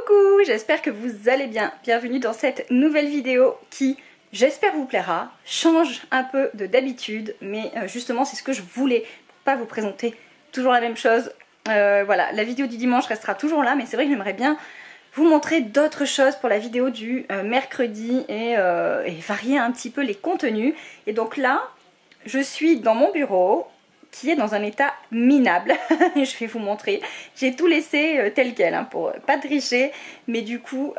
Coucou, j'espère que vous allez bien. Bienvenue dans cette nouvelle vidéo qui, j'espère, vous plaira. Change un peu de d'habitude, mais justement c'est ce que je voulais, pour pas vous présenter toujours la même chose. Voilà, la vidéo du dimanche restera toujours là, mais c'est vrai que j'aimerais bien vous montrer d'autres choses pour la vidéo du mercredi et varier un petit peu les contenus. Et donc là, je suis dans mon bureau qui est dans un état minable. Je vais vous montrer. J'ai tout laissé tel quel hein, pour pas tricher, mais du coup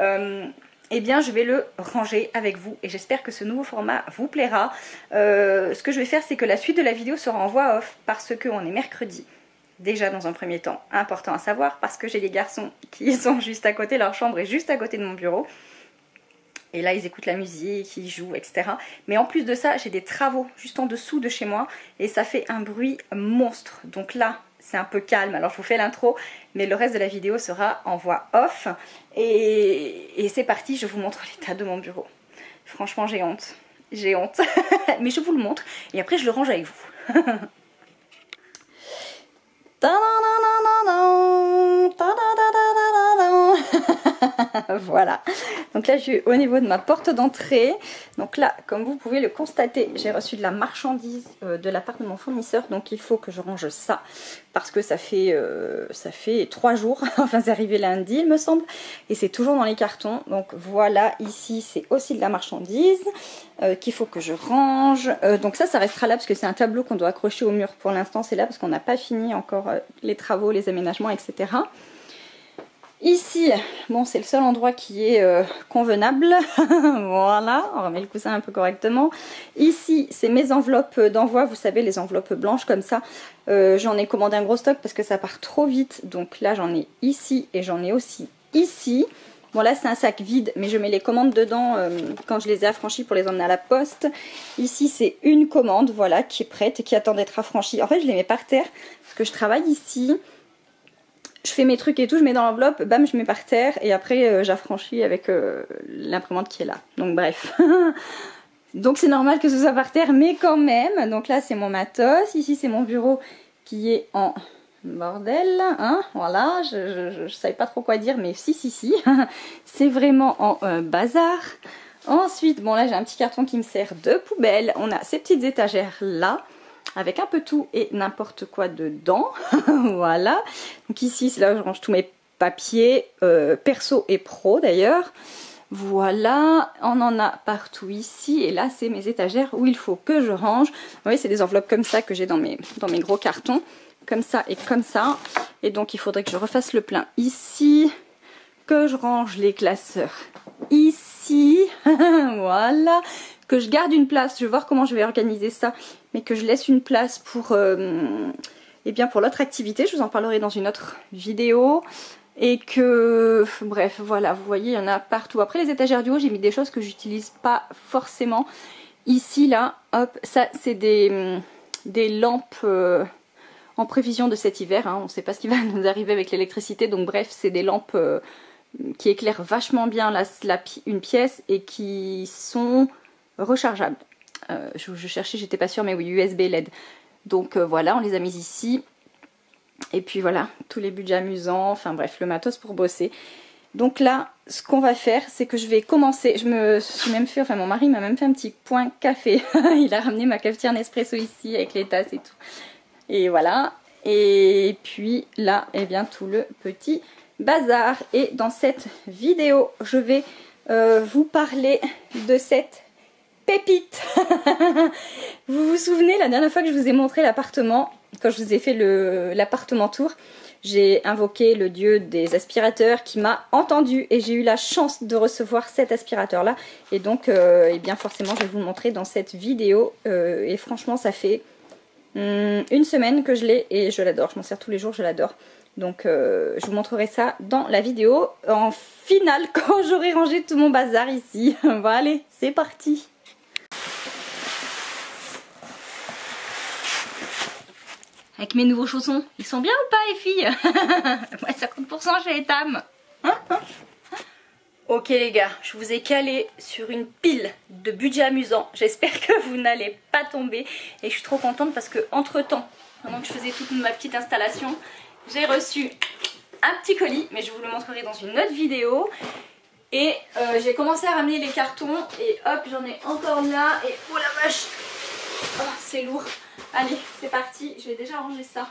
eh bien je vais le ranger avec vous et j'espère que ce nouveau format vous plaira. Ce que je vais faire, c'est que la suite de la vidéo sera en voix off parce qu'on est mercredi. Déjà dans un premier temps, important à savoir, parce que j'ai des garçons qui sont juste à côté, leur chambre est juste à côté de mon bureau. Et là ils écoutent la musique, ils jouent, etc. Mais en plus de ça, j'ai des travaux juste en dessous de chez moi et ça fait un bruit monstre. Donc là, c'est un peu calme, alors je vous fais l'intro, mais le reste de la vidéo sera en voix off. Et c'est parti, je vous montre l'état de mon bureau. Franchement, j'ai honte. J'ai honte. Mais je vous le montre et après je le range avec vous. Voilà, donc là je suis au niveau de ma porte d'entrée. Donc là, comme vous pouvez le constater, j'ai reçu de la marchandise de la part de mon fournisseur. Donc il faut que je range ça parce que ça fait 3 jours, enfin c'est arrivé lundi il me semble, et c'est toujours dans les cartons. Donc voilà, ici c'est aussi de la marchandise qu'il faut que je range. Donc ça restera là parce que c'est un tableau qu'on doit accrocher au mur. Pour l'instant c'est là parce qu'on n'a pas fini encore les travaux, les aménagements, etc. Ici, bon, c'est le seul endroit qui est convenable. Voilà, on remet le coussin un peu correctement. Ici, c'est mes enveloppes d'envoi, vous savez, les enveloppes blanches comme ça. J'en ai commandé un gros stock parce que ça part trop vite. Donc là, j'en ai ici et j'en ai aussi ici. Bon, là, c'est un sac vide, mais je mets les commandes dedans quand je les ai affranchies pour les emmener à la poste. Ici, c'est une commande, voilà, qui est prête et qui attend d'être affranchie. En fait, je les mets par terre parce que je travaille ici. Je fais mes trucs et tout, je mets dans l'enveloppe, bam, je mets par terre et après j'affranchis avec l'imprimante qui est là. Donc bref. Donc c'est normal que ce soit par terre, mais quand même. Donc là c'est mon matos, ici c'est mon bureau qui est en bordel. Hein, voilà, je savais pas trop quoi dire, mais si. C'est vraiment en bazar. Ensuite, bon là j'ai un petit carton qui me sert de poubelle. On a ces petites étagères là, avec un peu tout et n'importe quoi dedans. Voilà, donc ici c'est là où je range tous mes papiers perso et pro d'ailleurs. Voilà, on en a partout ici et là c'est mes étagères où il faut que je range. Vous voyez, c'est des enveloppes comme ça que j'ai dans mes gros cartons, comme ça et comme ça. Et donc il faudrait que je refasse le plein ici, que je range les classeurs ici. Voilà, que je garde une place, je vais voir comment je vais organiser ça, mais que je laisse une place pour eh bien pour l'autre activité, je vous en parlerai dans une autre vidéo. Et que, bref, voilà, vous voyez, il y en a partout. Après les étagères du haut, j'ai mis des choses que j'utilise pas forcément. Ici, là, hop, ça c'est des lampes en prévision de cet hiver, hein. On ne sait pas ce qui va nous arriver avec l'électricité, donc bref, c'est des lampes qui éclairent vachement bien une pièce et qui sont rechargeables. Je cherchais, j'étais pas sûre, mais oui, USB LED. Donc voilà, on les a mis ici. Et puis voilà, tous les budgets amusants, enfin bref, le matos pour bosser. Donc là, ce qu'on va faire, c'est que je vais commencer. Je me suis même fait, enfin mon mari m'a même fait un petit point café. Il a ramené ma cafetière Nespresso ici avec les tasses et tout. Et voilà. Et puis là, eh bien tout le petit bazar. Et dans cette vidéo, je vais vous parler de cette pépite. Vous vous souvenez la dernière fois que je vous ai montré l'appartement, quand je vous ai fait l'appartement tour, j'ai invoqué le dieu des aspirateurs qui m'a entendu et j'ai eu la chance de recevoir cet aspirateur là. Et donc eh bien forcément je vais vous le montrer dans cette vidéo et franchement ça fait une semaine que je l'ai et je l'adore, je m'en sers tous les jours, je l'adore. Donc je vous montrerai ça dans la vidéo en finale quand j'aurai rangé tout mon bazar ici. Bon allez, c'est parti. Avec mes nouveaux chaussons, ils sont bien ou pas les filles? Ouais, 50% chez Etam. Ok les gars, je vous ai calé sur une pile de budget amusant. J'espère que vous n'allez pas tomber. Et je suis trop contente parce que entre temps, pendant que je faisais toute ma petite installation, j'ai reçu un petit colis, mais je vous le montrerai dans une autre vidéo. Et j'ai commencé à ramener les cartons et hop, j'en ai encore là et oh la vache, oh, c'est lourd. Allez, c'est parti, je vais déjà ranger ça.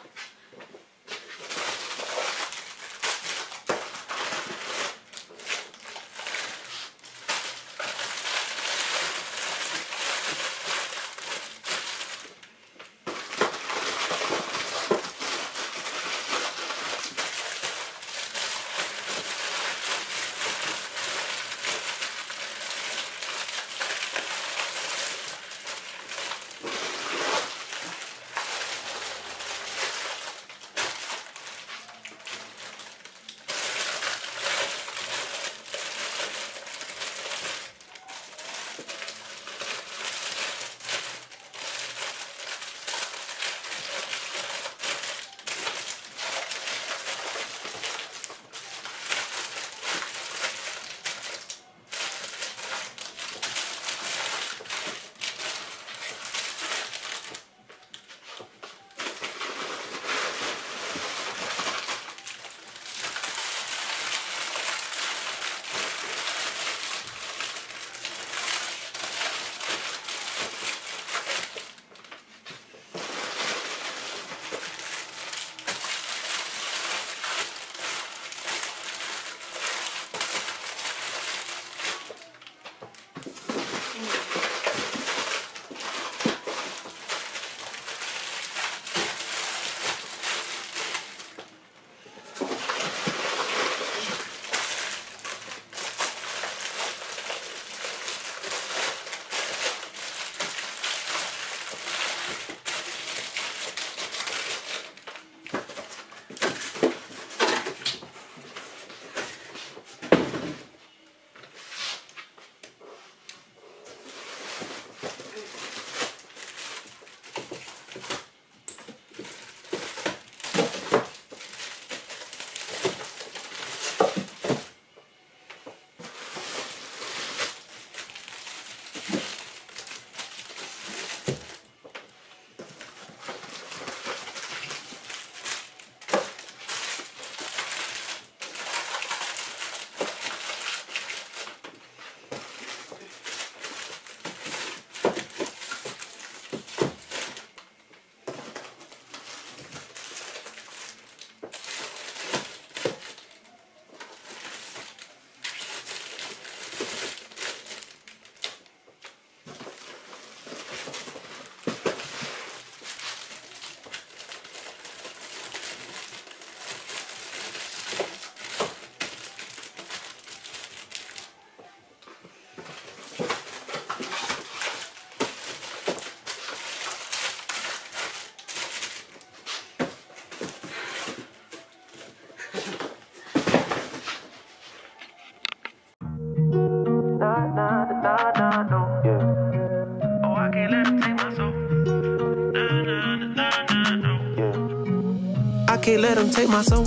can't let them take my soul.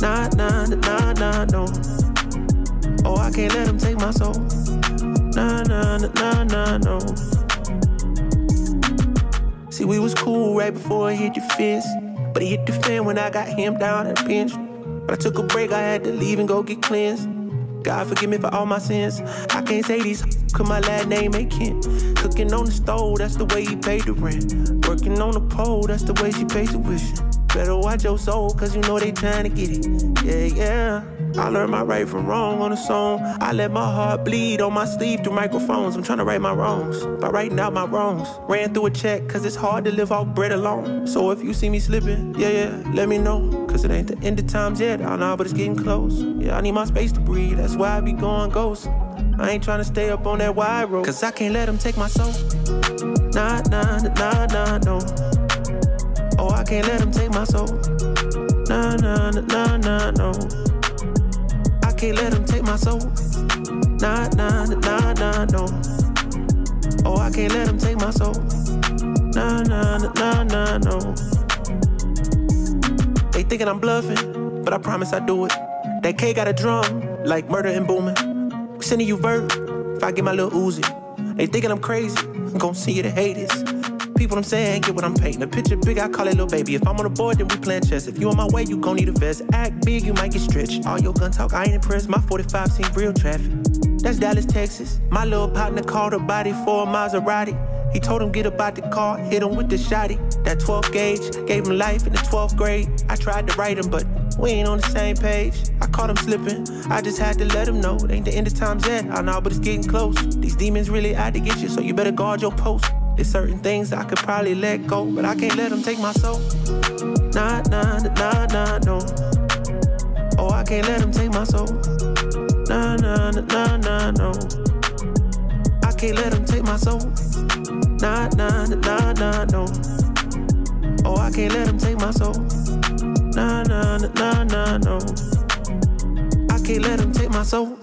Nah, nah, nah, nah, no. Oh, I can't let them take my soul. Nah, nah, nah, nah, no. See, we was cool right before it hit your fist, but it hit the fan when I got him down and pinched. But I took a break, I had to leave and go get cleansed. God forgive me for all my sins. I can't say these cause my last name ain't Kent. Cooking on the stove, that's the way he paid the rent. Working on the pole, that's the way she paid tuition. Better watch your soul, cause you know they trying to get it. Yeah, yeah. I learned my right from wrong on a song. I let my heart bleed on my sleeve through microphones. I'm trying to right my wrongs by writing out my wrongs. Ran through a check, cause it's hard to live off bread alone. So if you see me slipping, yeah, yeah, let me know. Cause it ain't the end of times yet, I know, but it's getting close. Yeah, I need my space to breathe, that's why I be going ghost. I ain't trying to stay up on that wide road, cause I can't let them take my soul. Nah, nah, nah, nah, no. Oh, I can't let them take my soul. Nah, nah, nah, nah, no. I can't let them take my soul. Nah, nah, nah, nah, no. Oh, I can't let them take my soul. Nah, nah, nah, nah, no. They thinking I'm bluffing, but I promise I do it. That K got a drum, like murder and booming. We sending you vert, if I get my little Uzi. They thinking I'm crazy, I'm gon' see you the haters. peep what I'm saying, get what I'm painting. A picture big, I call it little baby. If I'm on the board, then we playing chess. If you on my way, you gon' need a vest. Act big, you might get stretched. All your gun talk, I ain't impressed. My 45 seen real traffic. That's Dallas, Texas. My little partner called her body for a Maserati. He told him get up out the car, hit him with the shotty. That 12 gauge gave him life in the 12th grade. I tried to write him, but we ain't on the same page. I caught him slipping, I just had to let him know. It ain't the end of times yet, I know, but it's getting close. These demons really out to get you, so you better guard your post. There's certain things I could probably let go, but I can't let them take my soul. Nah, nah, nah, nah, no. Oh, I can't let them take my soul. Nah, nah, nah, nah, no. I can't let them take my soul. Nah, nah, nah, nah, no. Oh, I can't let them take my soul. Nah, nah, nah, nah, no. I can't let them take my soul.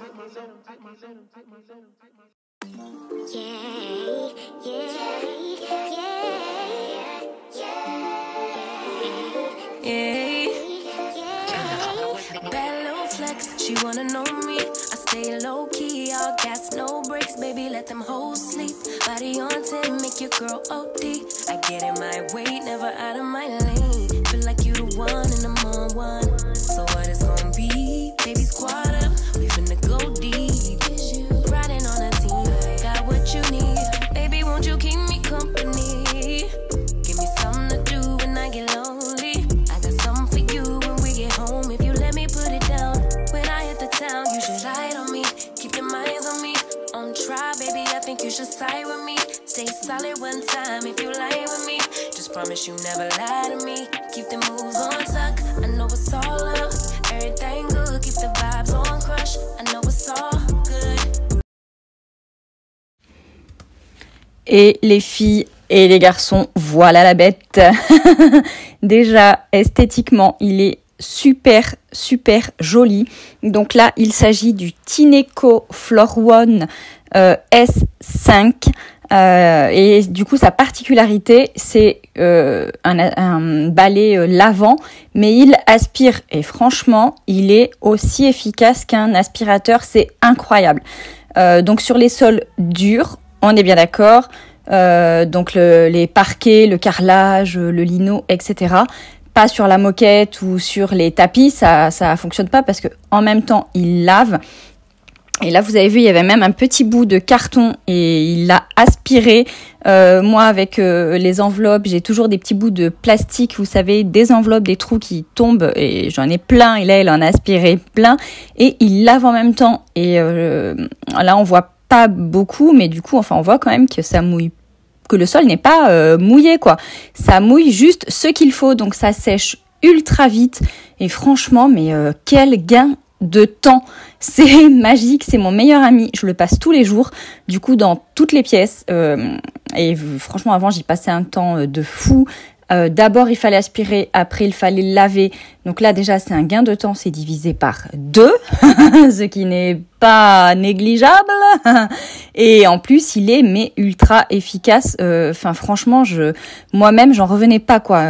Bad little flex, she wanna know me. I stay low key, all gas, no brakes, baby, let them hoes sleep. Body on 10, make your girl OD. I get in my way, never out of my lane. Feel like you the one and I'm on one. So what it's gonna be? Baby, squad up, we finna go deep. Riding on a team, got what you need. Baby, won't you keep me company? Give me something to do when I get lonely. I got something for you when we get home. If you let me put it down, when I hit the town, you should slide on me. Keep your minds on me. On try, baby, I think you should side with me. Stay solid one time if you lie with me. Just promise you never lie to me. Keep the moves on tuck, I know it's all love. Everything good, keep the vibes on crush. I know it's all good. Et les filles et les garçons, voilà la bête. Déjà, esthétiquement, il est super, super joli. Donc là, il s'agit du Tineco Floor One S5. Et du coup, sa particularité, c'est un balai lavant, mais il aspire. Et franchement, il est aussi efficace qu'un aspirateur. C'est incroyable. Donc sur les sols durs, on est bien d'accord. Donc les parquets, le carrelage, le lino, etc. Pas sur la moquette ou sur les tapis, ça fonctionne pas parce que en même temps il lave. Et là vous avez vu, il y avait même un petit bout de carton et il l'a aspiré. Moi avec les enveloppes, j'ai toujours des petits bouts de plastique, vous savez, des enveloppes, des trous qui tombent et j'en ai plein. Et là il en a aspiré plein et il lave en même temps. Et là on voit pas beaucoup, mais du coup enfin on voit quand même que ça mouille, que le sol n'est pas mouillé quoi. Ça mouille juste ce qu'il faut, donc ça sèche ultra vite. Et franchement, mais quel gain de temps. C'est magique, c'est mon meilleur ami. Je le passe tous les jours, du coup dans toutes les pièces. Et franchement avant j'y passais un temps de fou. D'abord il fallait aspirer, après il fallait laver. Donc là déjà c'est un gain de temps, c'est divisé par 2, ce qui n'est pas négligeable. Et en plus il est mais ultra efficace. Enfin franchement moi-même j'en revenais pas quoi.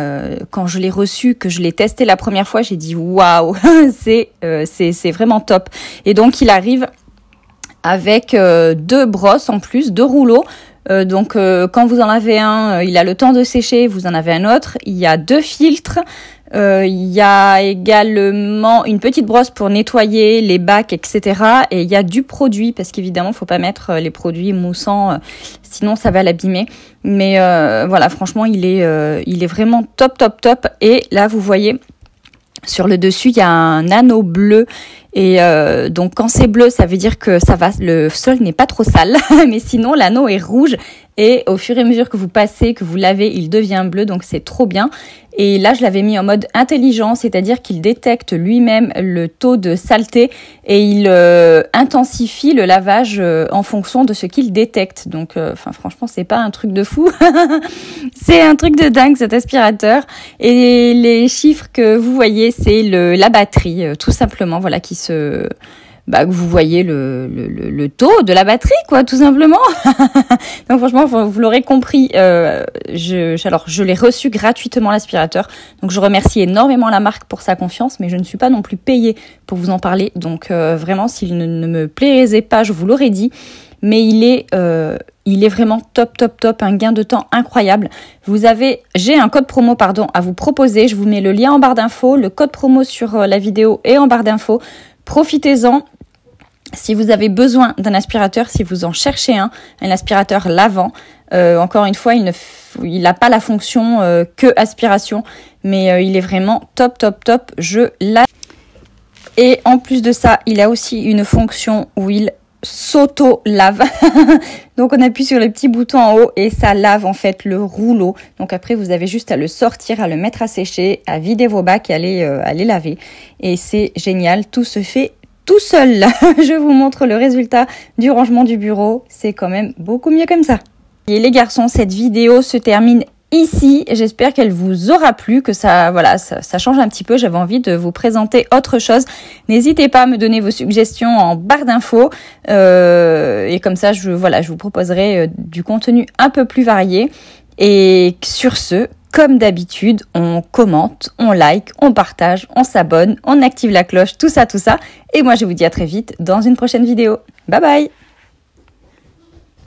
Quand je l'ai reçu, que je l'ai testé la première fois, j'ai dit waouh, c'est vraiment top. Et donc il arrive avec 2 brosses en plus, 2 rouleaux. Donc quand vous en avez un, il a le temps de sécher, vous en avez un autre. Il y a 2 filtres. Il y a également une petite brosse pour nettoyer les bacs, etc. Et il y a du produit, parce qu'évidemment, faut pas mettre les produits moussants, sinon ça va l'abîmer. Mais voilà, franchement, il est vraiment top, top, top. Et là, vous voyez, sur le dessus, il y a un anneau bleu. Et donc quand c'est bleu, ça veut dire que ça va, le sol n'est pas trop sale. Mais sinon, l'anneau est rouge. Et au fur et à mesure que vous passez, que vous lavez, il devient bleu. Donc c'est trop bien. Et là, je l'avais mis en mode intelligent, c'est-à-dire qu'il détecte lui-même le taux de saleté et il intensifie le lavage en fonction de ce qu'il détecte. Donc, franchement, c'est pas un truc de fou. C'est un truc de dingue, cet aspirateur. Et les chiffres que vous voyez, c'est la batterie, tout simplement, voilà, qui se... que vous voyez le taux de la batterie, quoi, tout simplement. Donc franchement, vous l'aurez compris, je l'ai reçu gratuitement, l'aspirateur. Donc je remercie énormément la marque pour sa confiance, mais je ne suis pas non plus payée pour vous en parler. Donc vraiment, s'il ne me plaisait pas, je vous l'aurais dit. mais il est vraiment top, un gain de temps incroyable. J'ai un code promo à vous proposer, je vous mets le lien en barre d'infos, le code promo sur la vidéo est en barre d'infos. Profitez-en. Si vous avez besoin d'un aspirateur, si vous en cherchez un aspirateur lavant, encore une fois, il n'a pas la fonction que aspiration, mais il est vraiment top. Je l'adore. Et en plus de ça, il a aussi une fonction où il s'auto-lave. Donc on appuie sur le petit bouton en haut et ça lave en fait le rouleau. Donc après vous avez juste à le sortir, à le mettre à sécher, à vider vos bacs et à les laver. Et c'est génial, tout se fait tout seul. Je vous montre le résultat du rangement du bureau. C'est quand même beaucoup mieux comme ça. Et les garçons, cette vidéo se termine ici. J'espère qu'elle vous aura plu, que ça change un petit peu. J'avais envie de vous présenter autre chose. N'hésitez pas à me donner vos suggestions en barre d'infos. Et comme ça, je vous proposerai du contenu un peu plus varié. Et sur ce, comme d'habitude, on commente, on like, on partage, on s'abonne, on active la cloche, tout ça. Et moi, je vous dis à très vite dans une prochaine vidéo. Bye bye!